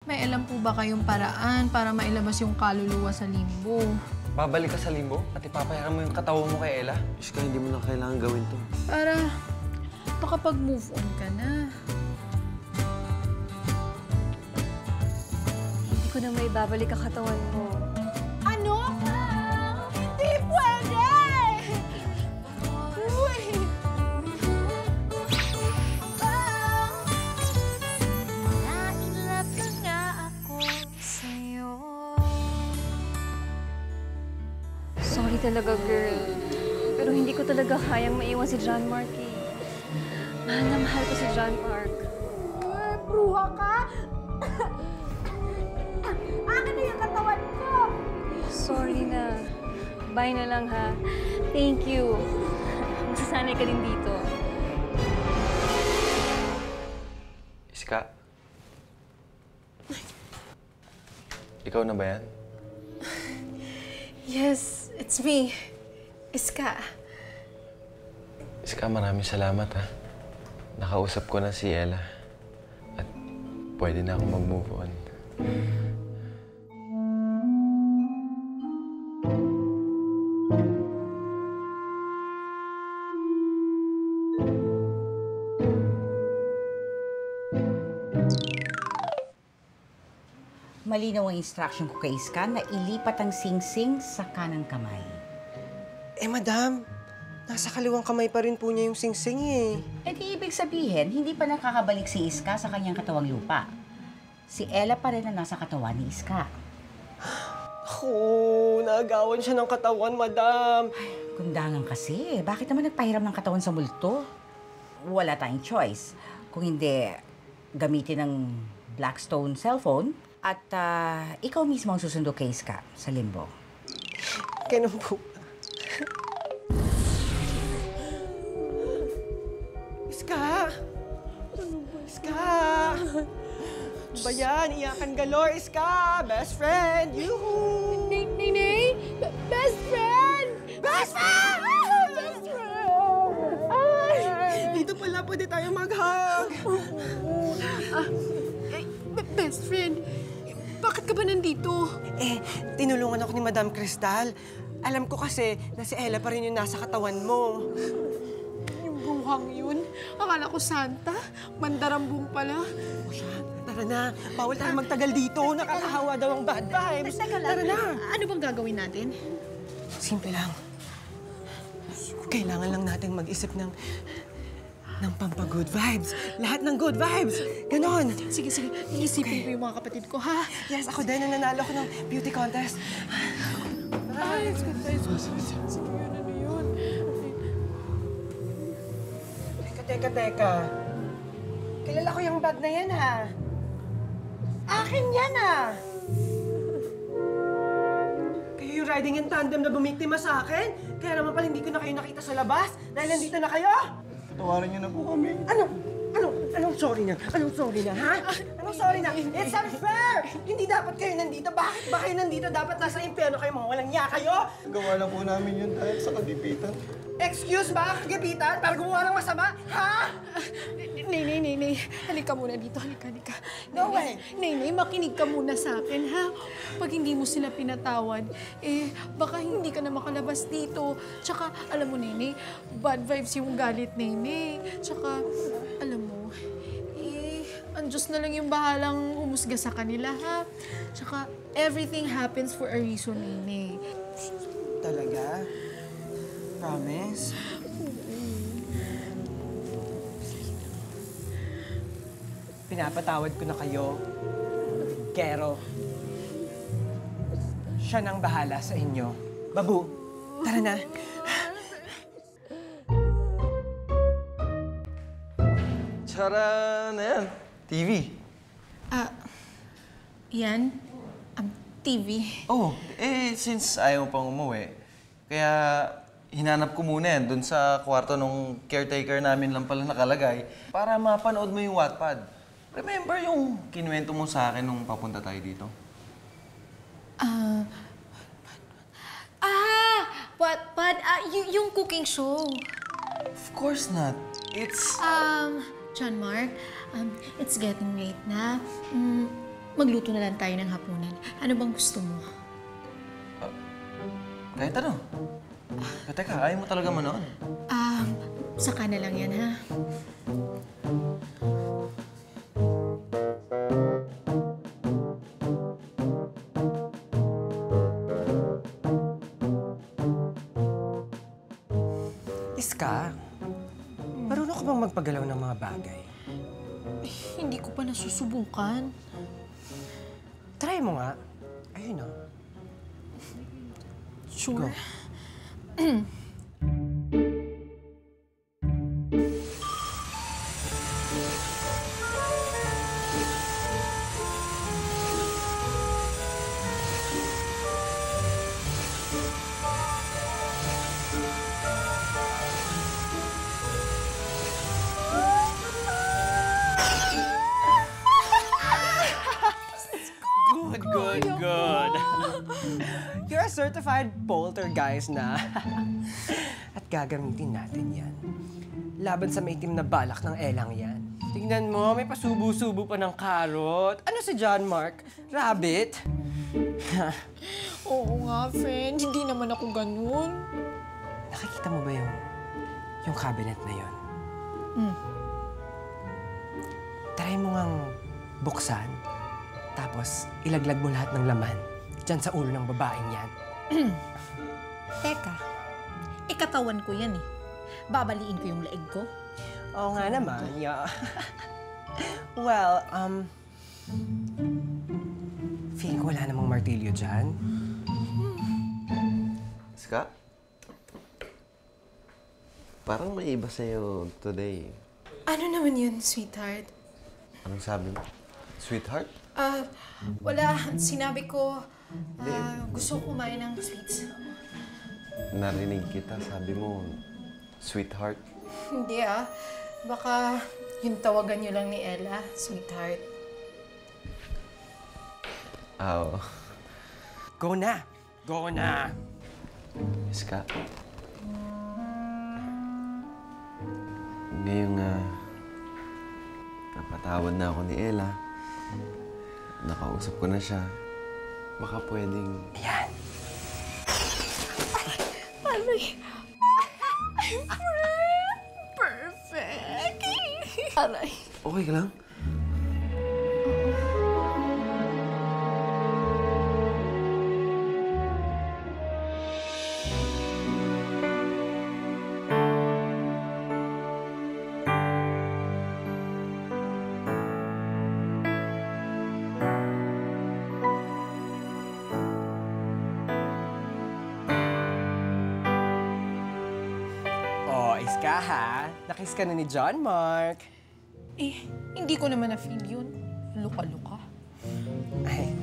May alam po ba kayong paraan para mailabas yung kaluluwa sa limbo? Babalik ka sa limbo at ipapayaran mo yung katawan mo kay Ella? Iska, hindi mo na kailangan gawin to. Para makapag-move on ka na. Hindi ko na may babalik ang katawan mo. Ano? Hindi pwede! Uy! Nainlove na nga ako sa'yo. Sorry talaga, girl. Pero hindi ko talaga kayang maiwan si John Mark eh. Mahal na mahal ko si John Mark. Bruha ka? Akin na yung katawan ko! Sorry na. Bye na lang, ha? Thank you. Masasanay ka din dito. Iska? Ikaw na ba yan? Yes, it's me. Iska. Iska, maraming salamat ha. Nakausap ko na si Ella. At pwede na akong mag-move on. Malinaw ang instruction ko kay Iska na ilipat ang singsing sa kanang kamay. Eh, madam, nasa kaliwang kamay pa rin po niya yung singsing eh. Eh di ibig sabihin, hindi pa nakakabalik si Iska sa kanyang katawang lupa. Si Ella pa rin ang nasa katawan ni Iska. Ako, naagawan siya ng katawan, madam. Kundangan kasi, bakit naman nagpahiram ng katawan sa multo? Wala tayong choice. Kung hindi, gamitin ng Blackstone cellphone at ikaw mismo ang susundo kay Iska sa limbo. Ganun po. Iska! Iska! Ano ba yan? Iyakan galore, Iska! Best friend! Yuhu! Nene! Best friend! Best friend! Best friend! Ay! Dito pala pwede tayo mag-hug! Best friend, bakit ka ba nandito? Eh, tinulungan ako ni Madam Cristal. Alam ko kasi na si Ella pa rin yung nasa katawan mo. Yung buhang yun? Akala ko Santa. Mandarambong pala. Tara na, bawal tayo magtagal dito. Nakakahawa daw ang bad vibes. Tara na! Ano bang gagawin natin? Simple lang. Kailangan lang natin mag-isip ng pampa-good vibes. Lahat ng good vibes. Ganon. Sige, iisipin ko yung mga kapatid ko, ha? Yes, ako din. Nanalo ko ng beauty contest. Ay, let's go. Sige, ano yun? Teka. Kilala ko yung bag na yan, ha? Akin yan, ha? Kayo yung riding in tandem na bumiktima sa akin? Kaya naman pala hindi ko na kayo nakita sa labas dahil nandito na kayo? Tawarin niyo na po kami. Anong sorry na? Anong sorry na, ha? Anong sorry na? It's unfair! Hindi dapat kayo nandito. Bakit ba kayo nandito? Dapat nasa impyerno kayo, mga walang niya kayo! Gawa lang po namin yun dahil sa kagipitan. Excuse ba, kagabitan? Para gumawa ng masama? Ha? Nay. Halika muna dito. Halika. No way! Nay, makinig ka muna sa akin, ha? Pag hindi mo sila pinatawad, baka hindi ka na makalabas dito. Tsaka, alam mo, Nene, bad vibes yung galit, Nene. Tsaka, alam mo, ang Diyos na lang yung bahalang humusga sa kanila, ha? Tsaka, everything happens for a reason, Nene. Talaga? Promise? Pinapatawad ko na kayo. Kero. Siya nang bahala sa inyo. Babu, tara na. Tsara na yan. TV. Yan, TV. Oh, since ayaw mo pang umuwi, kaya hinanap ko muna yan dun sa kwarto nung caretaker namin lang pala nakalagay para mapanood mo yung Wattpad. Remember yung kinuwento mo sa akin nung papunta tayo dito? Wattpad? Yung cooking show. Of course not. It's... John Mark, it's getting late na. magluto na lang tayo ng hapunan. Ano bang gusto mo? Kahit ano. Teka, ayaw mo talaga manood. Saka na lang yan, ha? Iska, marunong ka bang magpagalaw ng mga bagay? Hindi ko pa nasusubukan. Try mo nga. Ayun, oh. Sure. Good. You're a certified poltergeist na. At gagamitin natin yan. Laban sa maitim na balak ng elang yan. Tingnan mo, may pasubo-subo pa ng karot. Ano si John Mark? Rabbit? Oo nga, friend. Hindi naman ako ganun. Nakikita mo ba yung cabinet na yon? Try mo ngang buksan, tapos ilaglag mo lahat ng laman dyan sa ulo ng babaeng yan. Teka, ikatawan ko yan eh. Babaliin ko yung leeg ko. Oo nga naman, yeah. Well, feeling ko wala namang martilyo dyan. Ska? Parang may iba sa'yo today. Ano naman yun, sweetheart? Anong sabi mo? Sweetheart? Wala. Sinabi ko, gusto ko kumain ng sweets. Narinig kita, sabi mo, sweetheart. Hindi Baka yung tawagan niyo lang ni Ella, sweetheart. Oo. Go na! Go na! Ska? Ngayong napatawad na ako ni Ella, nakausap ko na siya, baka pwedeng... Ayan. Aray! Perfect! Aray! Okay ka lang? Oh, Iska ha? Nakiss ka na ni John Mark. Hindi ko naman na-feel yun. Luka-luka. Ay,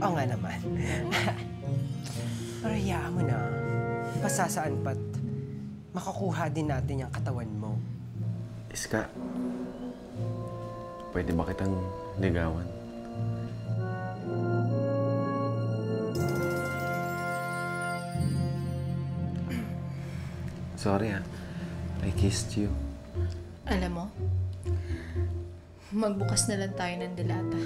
oo nga naman. Pero hayaan mo na. Pasasaan pa't makukuha din natin yung katawan mo. Iska, pwede ba kitang ligawan? Sorry I kissed you. Alam mo, magbukas na lang tayo ng delata.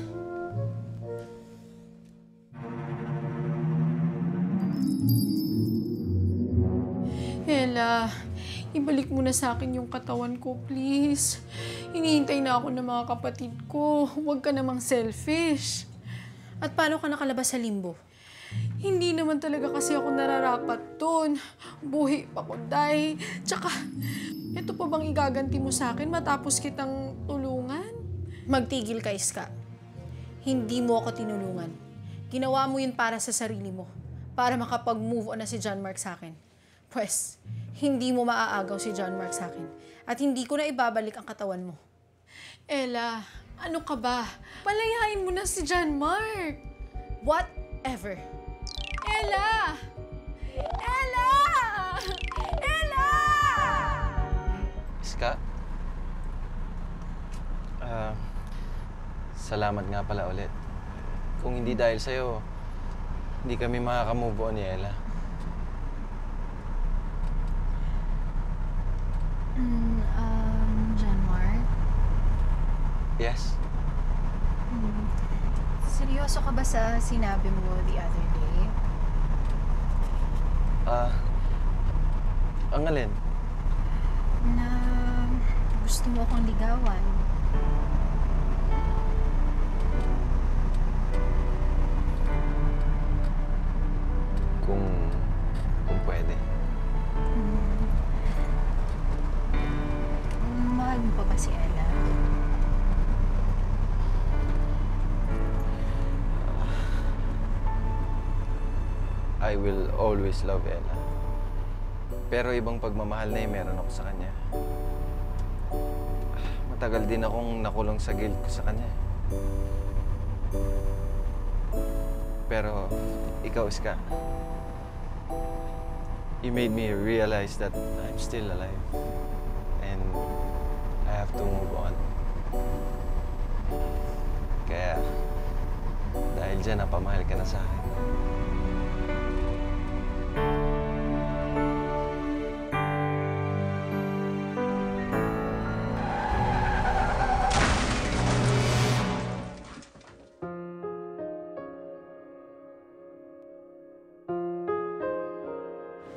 Ella, ibalik mo na sa akin yung katawan ko, please. Hinihintay na ako ng mga kapatid ko. Huwag ka namang selfish. At paano ka nakalabas sa limbo? Hindi naman talaga kasi ako nararapat doon. Buhi pa ko, Day. Tsaka, ito pa bang igaganti mo sa akin matapos kitang tulungan? Magtigil ka, Iska. Hindi mo ako tinulungan. Ginawa mo yun para sa sarili mo. Para makapag-move on na si John Mark sa akin. Pwes, hindi mo maaagaw si John Mark sa akin. At hindi ko na ibabalik ang katawan mo. Ella, ano ka ba? Palayain mo na si John Mark. Whatever. Ella! Ella! Ella! Iska? Salamat nga pala ulit. Kung hindi dahil sa'yo, hindi kami makaka-move on ni Ella. John Mark? Yes? Seryoso ka ba sa sinabi mo the other day? Ang alin? Na gusto mo akong ligawan. Kung pwede. Mahal mo pa ba si Ella? I will always love Ella. Pero ibang pagmamahal na yung meron ako sa kanya. Matagal din akong nakulong sa guilt ko sa kanya. Pero ikaw, Iska, you made me realize that I'm still alive. And I have to move on. Kaya, dahil dyan, napamahal ka na sa akin.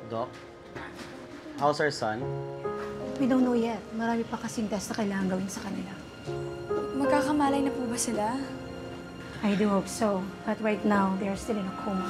Doc, how's our son? We don't know yet. Marami pa kasing test na kailangan gawin sa kanila. Magkakamalay na po ba sila? I do hope so. But right now, they're still in a coma.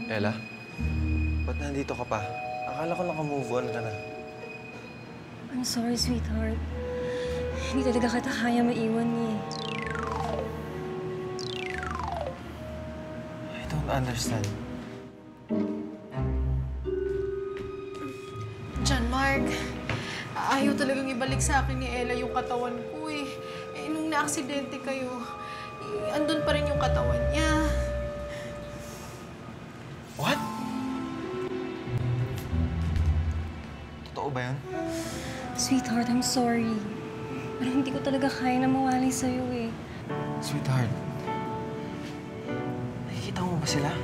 Ella, ba't nandito ka pa? Akala ko naka-move on ka na. I'm sorry, sweetheart. Hindi talaga kita kaya maiwan eh. I don't understand. John Mark, ayaw talagang ibalik sa akin ni Ella yung katawan ko eh. Nung na-aksidente kayo, andun pa rin yung katawan niya. What? Totoo ba yun? Sweetheart, I'm sorry. Pero hindi ko talaga kaya na mawalay sa'yo eh. Sweetheart, nakikita mo ba sila?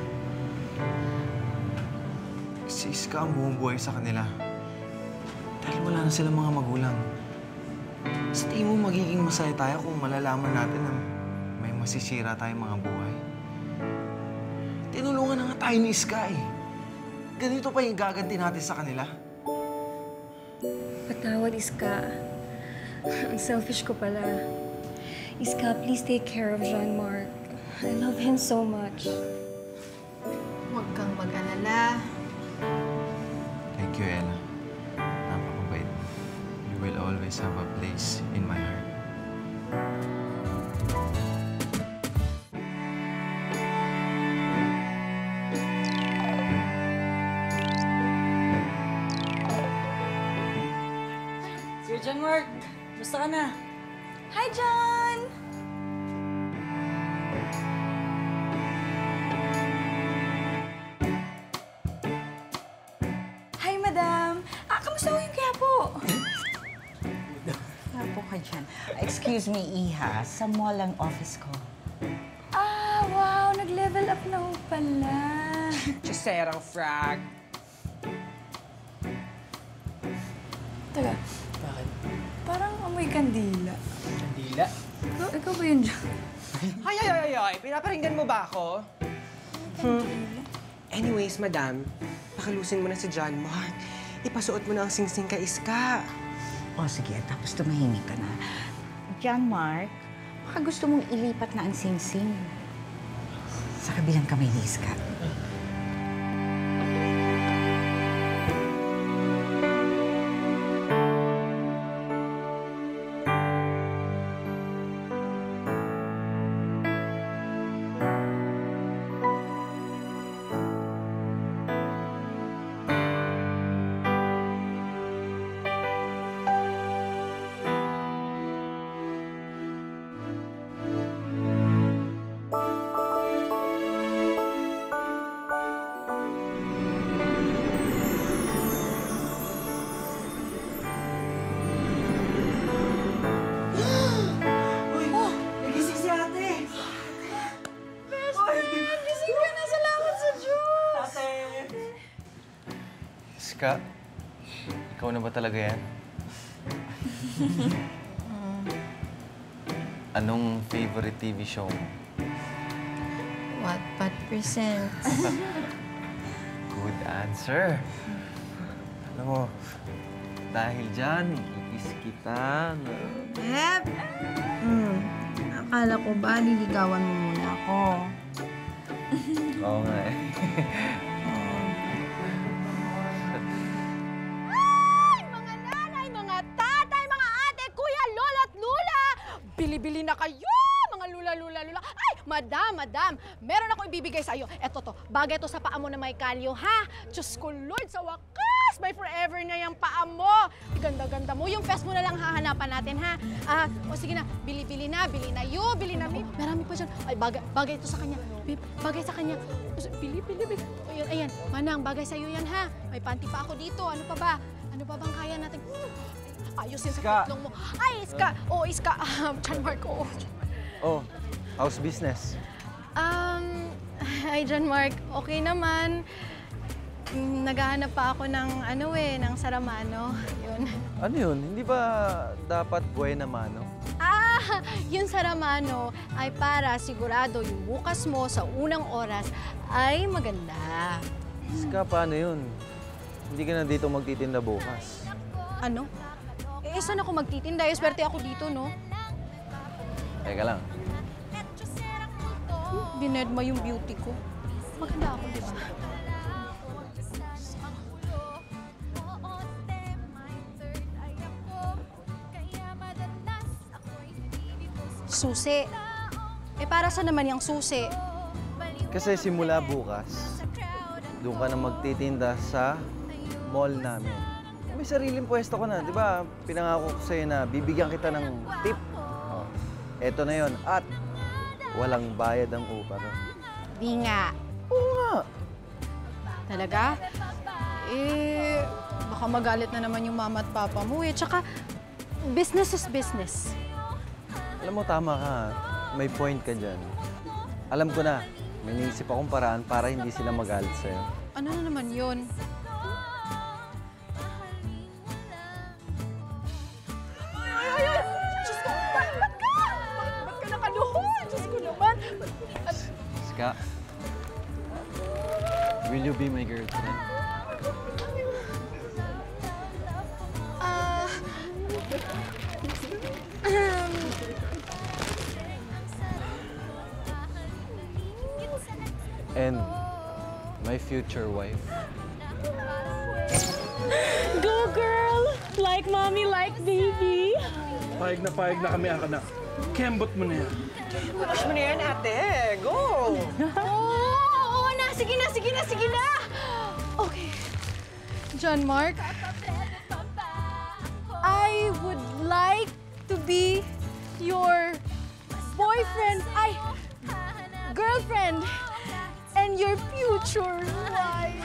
Si Iska ang bumubuhay sa kanila. Dahil wala na silang mga magulang. Sa tingin mo magiging masaya tayo kung malalaman natin na may masisira tayong mga buhay? Tinulungan na nga tayo ni Iska eh. Ganito pa yung gaganti natin sa kanila. Patawad, Iska. Ang selfish ko pala. Iska, please take care of Jean Mark. I love him so much. Huwag kang mag-alala. Thank you, Ella. Napakabait mo. You will always have a place in my heart. Sir John Mark, gusto ka na? Hi, John! Hi, madam! Kamusta ko yung Quiapo? Wala po ka dyan. Excuse me, Iha. Sa mall ang office ko. Wow! Nag-level up na ho pala. Chiserang frag. Teka, Bakit? parang amoy kandila. Kandila? Ikaw ba yun, John? Ay! Pinaparinggan mo ba ako? Anyways, madam, pakalusin mo na si John Mark. Ipasuot mo na ang singsing kay Iska. O sige, tapos tumahimik ka na. John Mark, baka gusto mong ilipat na ang sing-sing sa kabilang kamay ni Iska. Ska, ikaw na ba talaga yan? Anong favorite TV show mo? Wattpad presents. Good answer. Alam mo, dahil dyan, ikikis kita. Akala ko ba liligawan mo muna ako? Oo nga eh. Mga nanay, mga tatay, mga ate, kuya, lola at lula! Bili-bili na kayo, mga lula. Ay, madam, meron ako ibibigay sa iyo. Eto to, bagay to sa paa mo na may kalyo, ha? Diyos ko, Lord, sa wakas, may forever na yung paa mo. Ganda-ganda mo. Yung fest mo na lang hahanapan natin, ha? O sige na, bili na mi. Marami pa dyan. Ay, bagay ito sa kanya. Bagay sa kanya. Bili. Ayan, manang, bagay sa iyo yan, ha? May panty pa ako dito. Ano pa ba? Ano pa bang kaya natin? Ayos yun sa putlong mo. Ay, Iska! Iska. John Marco. Oh, how's business? Hi, John Mark. Okay naman. Naghahanap pa ako ng ng saramano. Yun. Ano yun? Hindi ba dapat buena mano? Yung saramano ay para sigurado yung bukas mo sa unang oras ay maganda. Ska, paano yun? Hindi ka na dito magtitinda bukas. Ano? Saan ako magtitinda? Swerte ako dito, no? Teka lang. Binedma yung beauty ko. Maganda ako, di ba? Susi. Para saan naman yung susi? Kasi simula bukas, doon ka na magtitinda sa mall namin. May sariling pwesto ko na, di ba? Pinangako ko sa'yo na bibigyan kita ng tip. Oh, eto na yon at walang bayad ang upa ron. Di nga. Oo nga. Talaga? Baka magalit na naman yung mama at papa mo Tsaka, business is business. Alam mo, tama ka. May point ka dyan. Alam ko na, may naisip akong paraan para hindi sila magalit sa'yo. Ano na naman yun? Ay! Diyos ko, ba't ka nakaluhod? Diyos ko naman. Ska, will you be my girlfriend? And my future wife. Go, girl! Like mommy, like baby. Payag na kami ang anak. Kembot mo na yan. Push mo na yan, ate. Go! Oo na. Sige na. Okay. John Mark, I would like to be your boyfriend, girlfriend, and your future wife.